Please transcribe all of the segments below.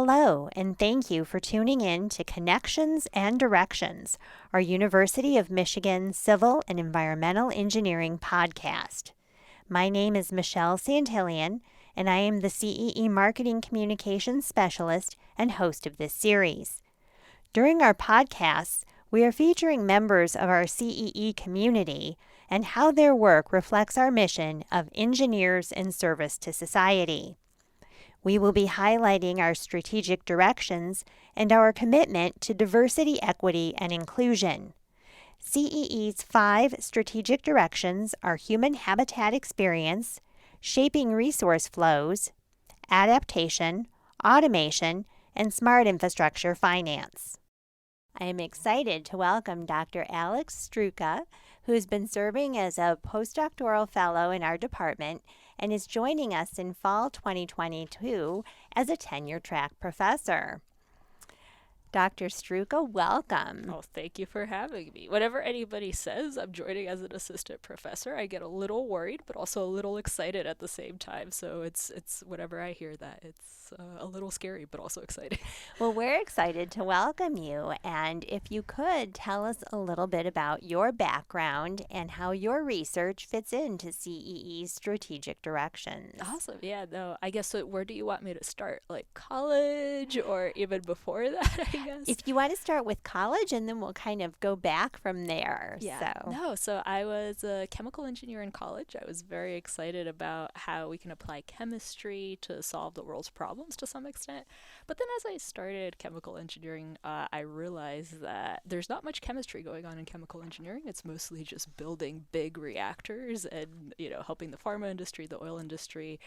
Hello, and thank you for tuning in to Connections and Directions, our University of Michigan Civil and Environmental Engineering podcast. My name is Michelle Santillan, and I am the CEE Marketing Communications Specialist and host of this series. During our podcasts, we are featuring members of our CEE community and how their work reflects our mission of engineers in service to society. We will be highlighting our strategic directions and our commitment to diversity, equity, and inclusion. CEE's 5 strategic directions are human habitat experience, shaping resource flows, adaptation, automation, and smart infrastructure finance. I am excited to welcome Dr. Alex Struka, who has been serving as a postdoctoral fellow in our department and is joining us in fall 2022 as a tenure-track professor. Dr. Struka, welcome. Oh, thank you for having me. Whenever anybody says I'm joining as an assistant professor, I get a little worried, but also a little excited at the same time. So it's whenever I hear that, it's a little scary, but also exciting. Well, we're excited to welcome you. And if you could tell us a little bit about your background and how your research fits into CEE's strategic directions. Awesome. Yeah, no, I guess where do you want me to start? Like college or even before that, I guess? If you want to start with college, and then we'll kind of go back from there. Yeah. So I was a chemical engineer in college. I was very excited about how we can apply chemistry to solve the world's problems to some extent. But then as I started chemical engineering, I realized that there's not much chemistry going on in chemical engineering. It's mostly just building big reactors and, helping the pharma industry, the oil industry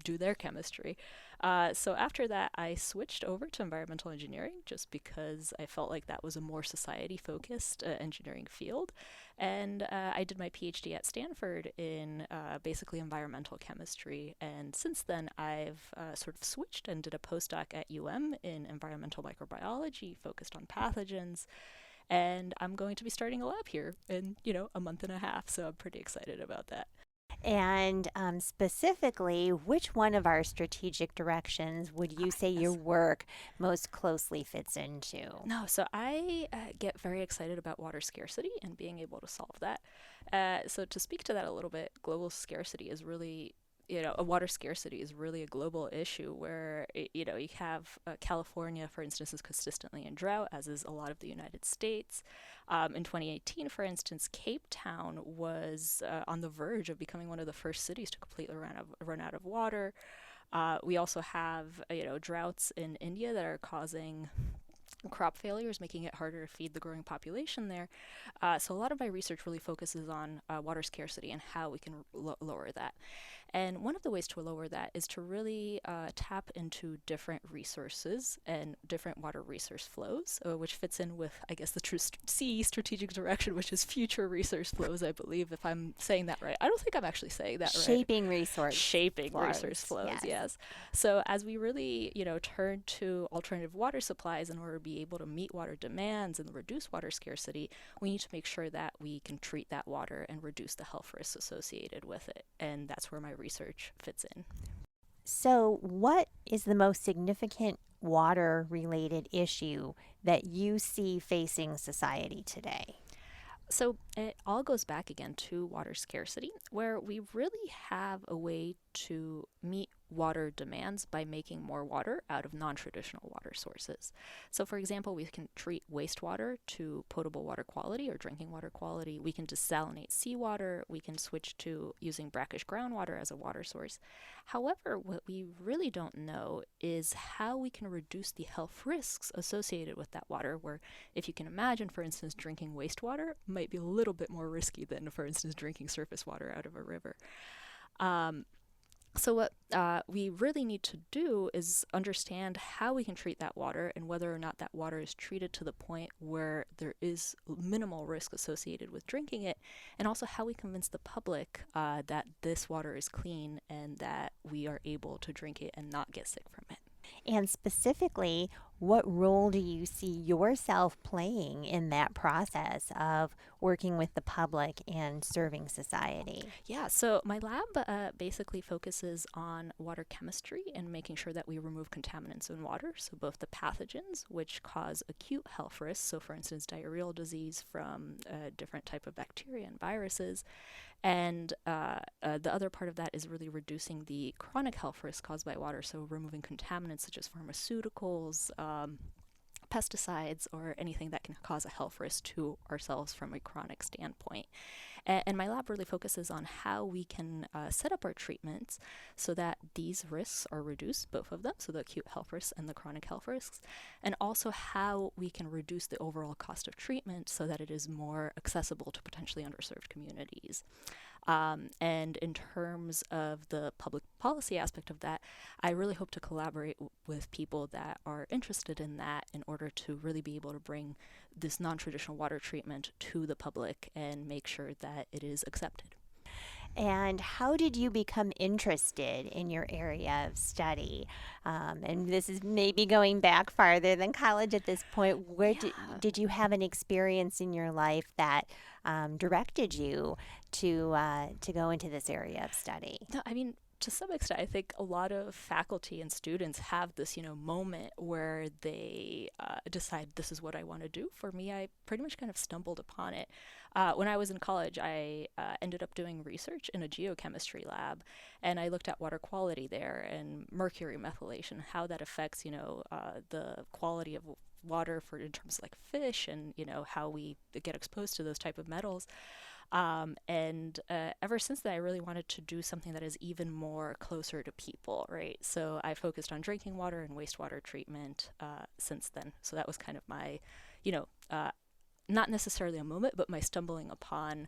do their chemistry. So after that, I switched over to environmental engineering just because I felt like that was a more society-focused engineering field. And I did my PhD at Stanford in basically environmental chemistry. And since then, I've sort of switched and did a postdoc at in environmental microbiology focused on pathogens. And I'm going to be starting a lab here in, a month and a half. So I'm pretty excited about that. And specifically, which one of our strategic directions would you say your work most closely fits into? No, so I get very excited about water scarcity and being able to solve that. So to speak to that a little bit, global scarcity is really a water scarcity is really a global issue where, you have California, for instance, is consistently in drought, as is a lot of the United States. In 2018, for instance, Cape Town was on the verge of becoming one of the first cities to completely run out of water. We also have, droughts in India that are causing crop failures, making it harder to feed the growing population there. So a lot of my research really focuses on water scarcity and how we can lower that. And one of the ways to lower that is to really tap into different resources and different water resource flows, which fits in with, I guess, the CE strategic direction, which is future resource flows, I believe, if I'm saying that right. I don't think I'm actually saying that right. Shaping resource flows, yes. So as we really, turn to alternative water supplies in order to be able to meet water demands and reduce water scarcity, we need to make sure that we can treat that water and reduce the health risks associated with it. And that's where my research fits in. So, what is the most significant water-related issue that you see facing society today? So it all goes back again to water scarcity, where we really have a way to meet water demands by making more water out of non-traditional water sources. So for example, we can treat wastewater to potable water quality or drinking water quality. We can desalinate seawater. We can switch to using brackish groundwater as a water source. However, what we really don't know is how we can reduce the health risks associated with that water, where if you can imagine, for instance, drinking wastewater might be a little bit more risky than, for instance, drinking surface water out of a river. So what we really need to do is understand how we can treat that water and whether or not that water is treated to the point where there is minimal risk associated with drinking it, and also how we convince the public that this water is clean and that we are able to drink it and not get sick from it. And specifically, what role do you see yourself playing in that process of working with the public and serving society? Yeah, so my lab basically focuses on water chemistry and making sure that we remove contaminants in water. So, both the pathogens, which cause acute health risks, so for instance, diarrheal disease from a different type of bacteria and viruses, and the other part of that is really reducing the chronic health risks caused by water, so removing contaminants such as pharmaceuticals. Pesticides or anything that can cause a health risk to ourselves from a chronic standpoint. And my lab really focuses on how we can set up our treatments so that these risks are reduced, both of them, so the acute health risks and the chronic health risks, and also how we can reduce the overall cost of treatment so that it is more accessible to potentially underserved communities. And in terms of the public policy aspect of that, I really hope to collaborate with people that are interested in that in order to really be able to bring this non-traditional water treatment to the public and make sure that it is accepted. And how did you become interested in your area of study? And this is maybe going back farther than college at this point. Where did you have an experience in your life that directed you to go into this area of study? No, I mean, to some extent, I think a lot of faculty and students have this, moment where they decide this is what I want to do. For me, I pretty much kind of stumbled upon it. When I was in college, I ended up doing research in a geochemistry lab, and I looked at water quality there and mercury methylation, how that affects, the quality of water for in terms of like fish and, how we get exposed to those type of metals. And ever since then, I really wanted to do something that is even more closer to people, right? So I focused on drinking water and wastewater treatment since then. So that was kind of my, not necessarily a moment, but my stumbling upon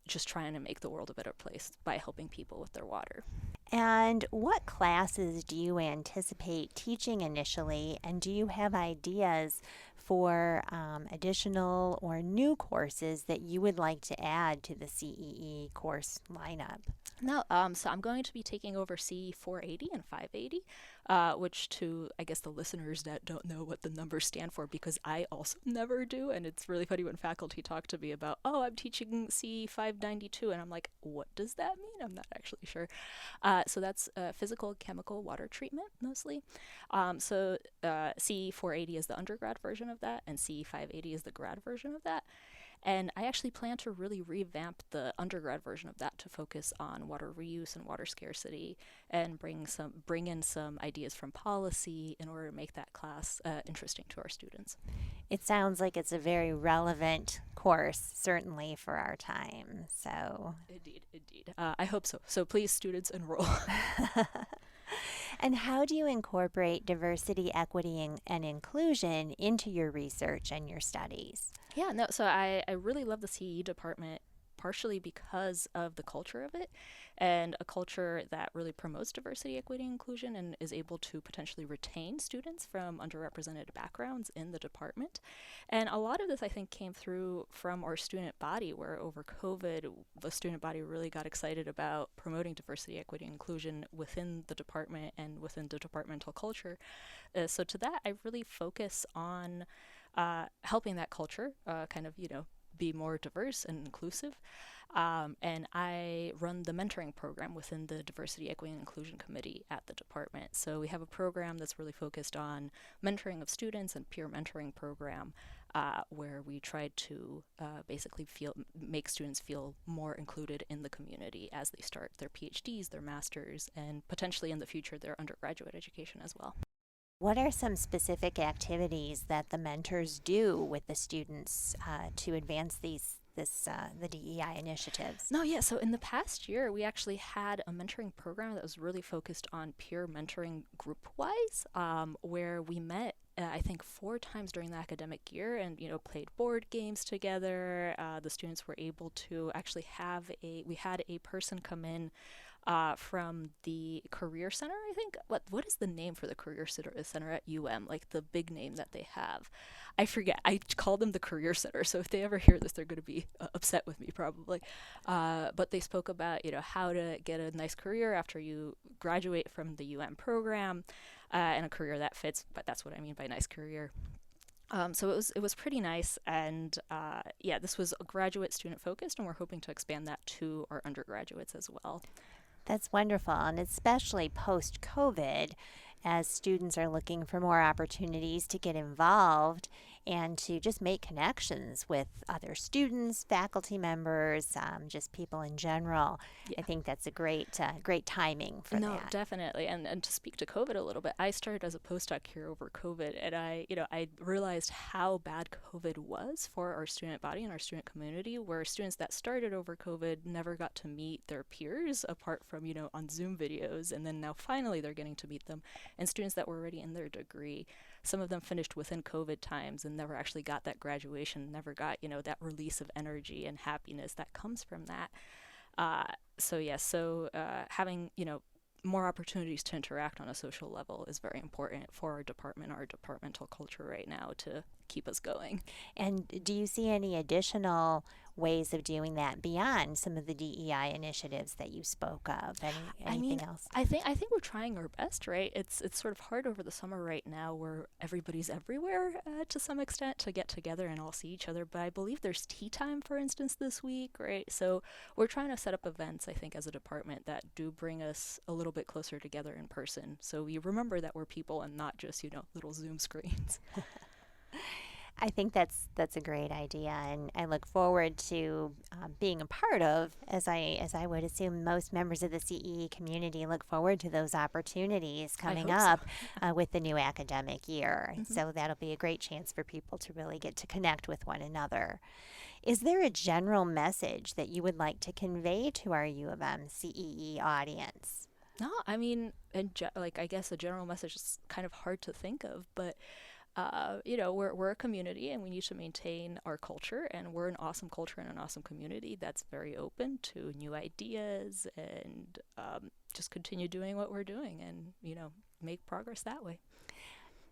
just trying to make the world a better place by helping people with their water. And what classes do you anticipate teaching initially? And do you have ideas for additional or new courses that you would like to add to the CEE course lineup? No, so I'm going to be taking over CE 480 and 580, which to, I guess, the listeners that don't know what the numbers stand for, because I also never do, and it's really funny when faculty talk to me about, oh, I'm teaching CE 592, and I'm like, what does that mean? I'm not actually sure. So that's physical chemical water treatment, mostly. So CE 480 is the undergrad version of that, and CE 580 is the grad version of that. And I actually plan to really revamp the undergrad version of that to focus on water reuse and water scarcity, and bring in some ideas from policy in order to make that class interesting to our students. It sounds like it's a very relevant course, certainly for our time. So, Indeed. I hope so. So please, students, enroll. and how do you incorporate diversity, equity, and inclusion into your research and your studies? Yeah, no, so I really love the CE department partially because of the culture of it, and a culture that really promotes diversity, equity, and inclusion, and is able to potentially retain students from underrepresented backgrounds in the department. And a lot of this, I think, came through from our student body, where over COVID, the student body really got excited about promoting diversity, equity, and inclusion within the department and within the departmental culture. So to that, I really focus on helping that culture kind of, be more diverse and inclusive. And I run the mentoring program within the Diversity, Equity, and Inclusion Committee at the department. So we have a program that's really focused on mentoring of students and peer mentoring program, where we try to basically make students feel more included in the community as they start their PhDs, their masters, and potentially in the future their undergraduate education as well. What are some specific activities that the mentors do with the students to advance the DEI initiatives? No, yeah. So in the past year, we actually had a mentoring program that was really focused on peer mentoring group-wise, where we met I think 4 times during the academic year, and played board games together. The students were able to actually we had a person come in from the Career Center, I think. What is the name for the Career Center at Like the big name that they have? I forget. I call them the Career Center, so if they ever hear this, they're going to be upset with me probably. But they spoke about, how to get a nice career after you graduate from the program, and a career that fits. But that's what I mean by nice career. So it was pretty nice, and this was graduate student focused, and we're hoping to expand that to our undergraduates as well. That's wonderful, and especially post-COVID, as students are looking for more opportunities to get involved and to just make connections with other students, faculty members, just people in general. Yeah. I think that's a great timing for that. No, definitely. And to speak to COVID a little bit, I started as a postdoc here over COVID, and I realized how bad COVID was for our student body and our student community, where students that started over COVID never got to meet their peers apart from, on Zoom videos, and then now finally they're getting to meet them. And students that were already in their degree, some of them finished within COVID times and never actually got that graduation, never got, that release of energy and happiness that comes from that. So having, more opportunities to interact on a social level is very important for our department, our departmental culture right now to keep us going. And do you see any additional ways of doing that beyond some of the DEI initiatives that you spoke of? Anything else? I think we're trying our best, right? It's sort of hard over the summer right now where everybody's everywhere to some extent to get together and all see each other. But I believe there's tea time, for instance, this week, right? So we're trying to set up events, I think, as a department that do bring us a little bit closer together in person. So we remember that we're people and not just, little Zoom screens. I think that's a great idea, and I look forward to being a part of, as I would assume most members of the CEE community look forward to those opportunities coming up with the new academic year. Mm-hmm. So that'll be a great chance for people to really get to connect with one another. Is there a general message that you would like to convey to our U of M CEE audience? No, I mean, I guess a general message is kind of hard to think of, but we're a community and we need to maintain our culture, and we're an awesome culture and an awesome community that's very open to new ideas and just continue doing what we're doing and, make progress that way.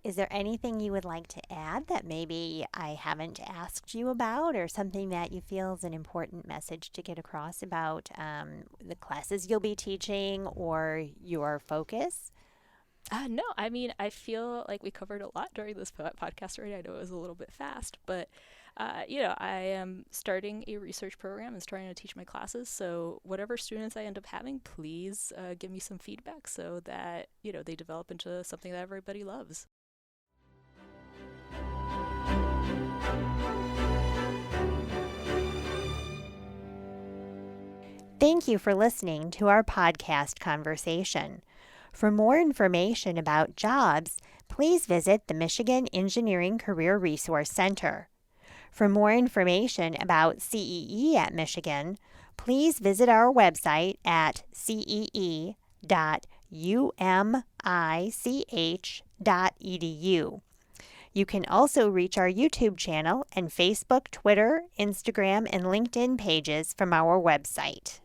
Is there anything you would like to add that maybe I haven't asked you about, or something that you feel is an important message to get across about the classes you'll be teaching or your focus? No, I mean, I feel like we covered a lot during this podcast already. I know it was a little bit fast, but, I am starting a research program and starting to teach my classes. So whatever students I end up having, please give me some feedback so that, they develop into something that everybody loves. Thank you for listening to our podcast conversation. For more information about jobs, please visit the Michigan Engineering Career Resource Center. For more information about CEE at Michigan, please visit our website at cee.umich.edu. You can also reach our YouTube channel and Facebook, Twitter, Instagram, and LinkedIn pages from our website.